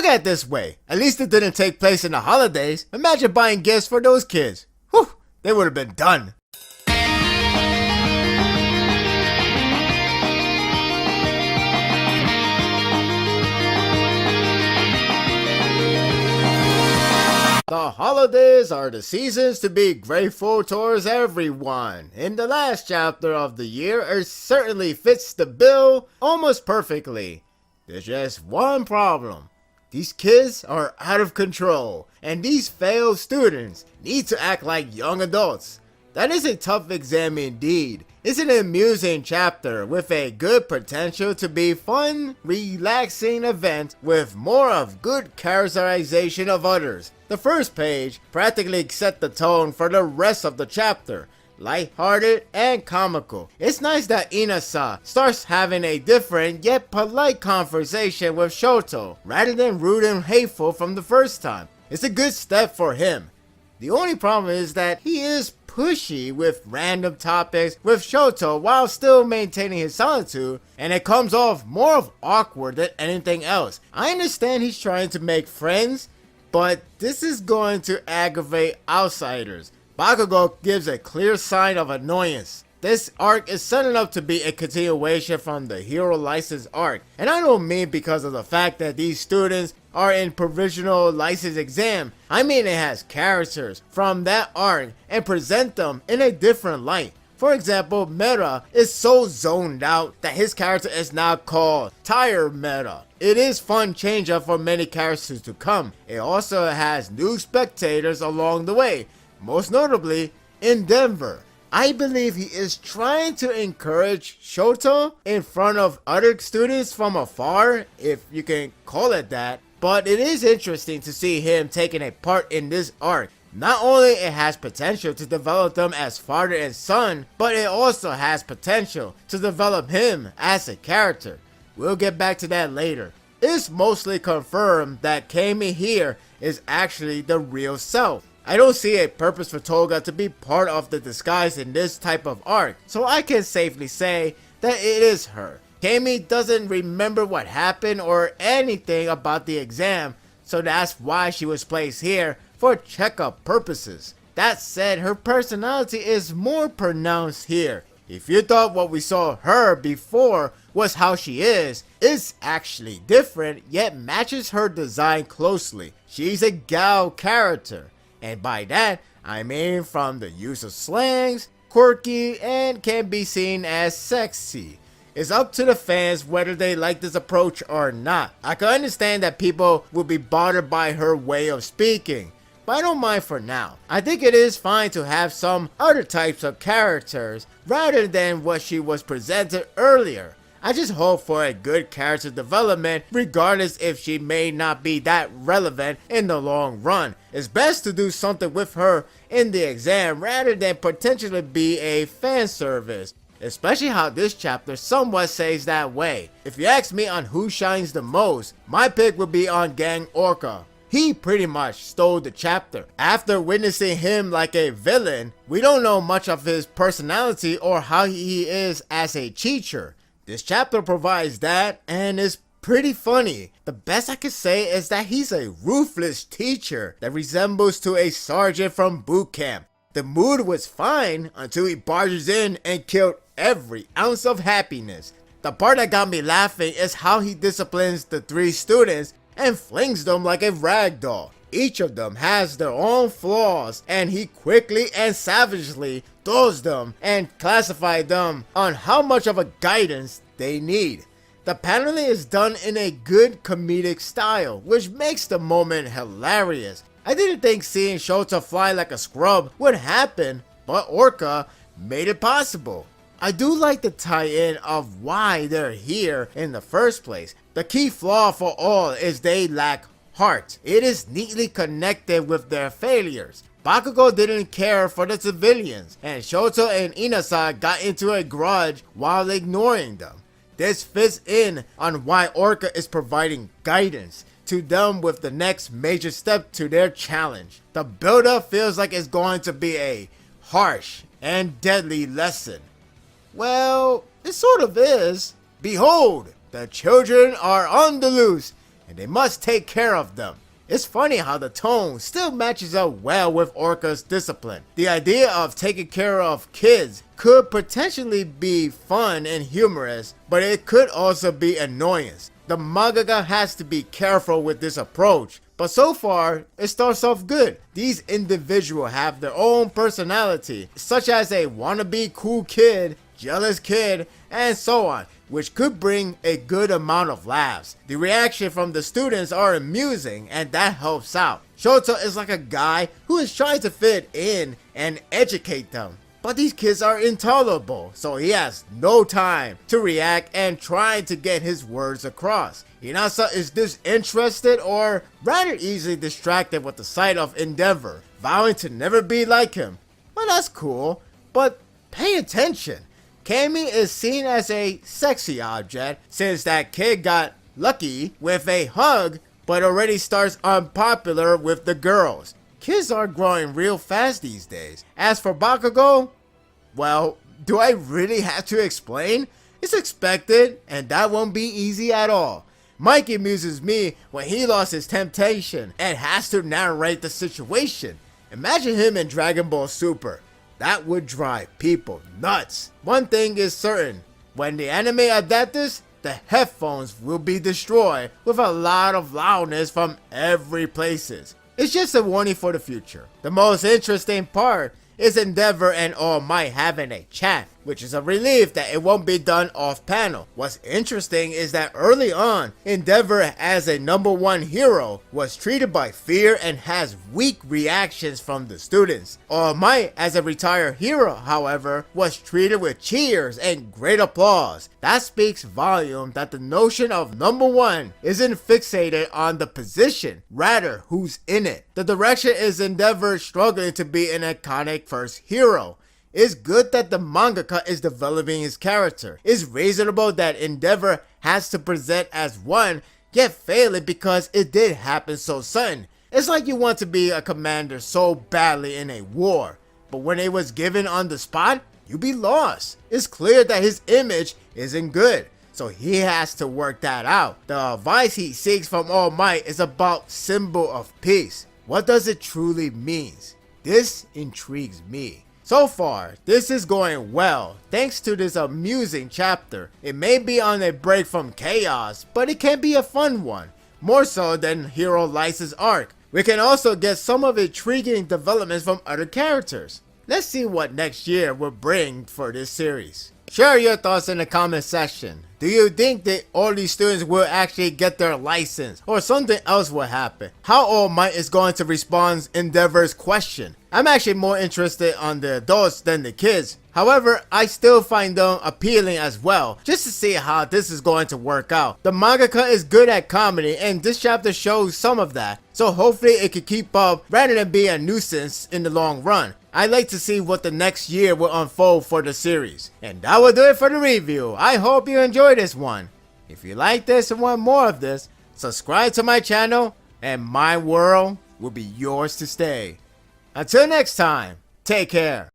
Look at it this way, at least it didn't take place in the holidays. Imagine buying gifts for those kids. Whew, they would have been done. The holidays are the seasons to be grateful towards everyone. In the last chapter of the year, it certainly fits the bill almost perfectly. There's just one problem. These kids are out of control, and these failed students need to act like young adults. That is a tough exam indeed. It's an amusing chapter with a good potential to be fun, relaxing event with more of good characterization of others. The first page practically set the tone for the rest of the chapter. Light-hearted and comical. It's nice that Inasa starts having a different yet polite conversation with Shoto rather than rude and hateful from the first time. It's a good step for him. The only problem is that he is pushy with random topics with Shoto while still maintaining his solitude, and it comes off more of awkward than anything else. I understand he's trying to make friends, but this is going to aggravate outsiders. Bakugo gives a clear sign of annoyance. This arc is setting up to be a continuation from the Hero License arc, and I don't mean because of the fact that these students are in provisional license exam. I mean it has characters from that arc and present them in a different light. For example, Meta is so zoned out that his character is now called Tire Meta. It is fun change up for many characters to come. It also has new spectators along the way, most notably in Denver. I believe he is trying to encourage Shoto in front of other students from afar, if you can call it that. But it is interesting to see him taking a part in this arc. Not only it has potential to develop them as father and son, but it also has potential to develop him as a character. We'll get back to that later. It's mostly confirmed that Kami here is actually the real self. I don't see a purpose for Toga to be part of the disguise in this type of arc, so I can safely say that it is her. Kami doesn't remember what happened or anything about the exam, so that's why she was placed here for checkup purposes. That said, her personality is more pronounced here. If you thought what we saw her before was how she is, it's actually different yet matches her design closely. She's a gal character. And by that, I mean from the use of slangs, quirky, and can be seen as sexy. It's up to the fans whether they like this approach or not. I can understand that people will be bothered by her way of speaking, but I don't mind for now. I think it is fine to have some other types of characters rather than what she was presented earlier. I just hope for a good character development regardless if she may not be that relevant in the long run. It's best to do something with her in the exam rather than potentially be a fan service. Especially how this chapter somewhat says that way. If you ask me on who shines the most, my pick would be on Gang Orca. He pretty much stole the chapter. After witnessing him like a villain, we don't know much of his personality or how he is as a teacher. This chapter provides that and is pretty funny. The best I could say is that he's a ruthless teacher that resembles to a sergeant from boot camp. The mood was fine until he barges in and killed every ounce of happiness. The part that got me laughing is how he disciplines the 3 students and flings them like a rag doll. Each of them has their own flaws, and he quickly and savagely throws them and classifies them on how much of a guidance they need. The paneling is done in a good comedic style, which makes the moment hilarious. I didn't think seeing Shota fly like a scrub would happen, but Orca made it possible. I do like the tie-in of why they're here in the first place. The key flaw for all is they lack heart. It is neatly connected with their failures. Bakugo didn't care for the civilians, and Shoto and Inasa got into a grudge while ignoring them. This fits in on why Orca is providing guidance to them with the next major step to their challenge. The build-up feels like it's going to be a harsh and deadly lesson. Well, it sort of is. Behold, the children are on the loose, and they must take care of them. It's funny how the tone still matches up well with Orca's discipline. The idea of taking care of kids could potentially be fun and humorous, but it could also be annoyance. The mangaka has to be careful with this approach, but so far it starts off good. These individuals have their own personality, such as a wannabe cool kid, jealous kid, and so on, which could bring a good amount of laughs. The reaction from the students are amusing, and that helps out. Shota is like a guy who is trying to fit in and educate them. But these kids are intolerable, so he has no time to react and trying to get his words across. Hinasa is disinterested or rather easily distracted with the sight of Endeavor, vowing to never be like him. Well, that's cool, but pay attention. Kami is seen as a sexy object since that kid got lucky with a hug but already starts unpopular with the girls. Kids are growing real fast these days. As for Bakugo, well, do I really have to explain? It's expected, and that won't be easy at all. Mike amuses me when he lost his temptation and has to narrate the situation. Imagine him in Dragon Ball Super. That would drive people nuts. One thing is certain, when the anime adapt this, the headphones will be destroyed with a lot of loudness from every places. It's just a warning for the future. The most interesting part is Endeavor and All Might having a chat, which is a relief that it won't be done off panel. What's interesting is that early on, Endeavor as a #1 hero was treated by fear and has weak reactions from the students. All Might as a retired hero, however, was treated with cheers and great applause. That speaks volume that the notion of #1 isn't fixated on the position, rather who's in it. The direction is Endeavor struggling to be an iconic first hero. It's good that the mangaka is developing his character. It's reasonable that Endeavor has to present as one, yet failing because it did happen so sudden. It's like you want to be a commander so badly in a war, but when it was given on the spot, you be lost. It's clear that his image isn't good, so he has to work that out. The advice he seeks from All Might is about symbol of peace. What does it truly mean? This intrigues me. So far, this is going well thanks to this amusing chapter. It may be on a break from chaos, but it can be a fun one, more so than Hero Lice's arc. We can also get some of intriguing developments from other characters. Let's see what next year will bring for this series. Share your thoughts in the comment section. Do you think that all these students will actually get their license, or something else will happen? How All Might is going to respond to Endeavor's question? I'm actually more interested on the adults than the kids. However, I still find them appealing as well, just to see how this is going to work out. The mangaka is good at comedy, and this chapter shows some of that, so hopefully it could keep up rather than be a nuisance in the long run. I'd like to see what the next year will unfold for the series. And that will do it for the review. I hope you enjoyed this one. If you like this and want more of this, subscribe to my channel and my world will be yours to stay. Until next time, take care.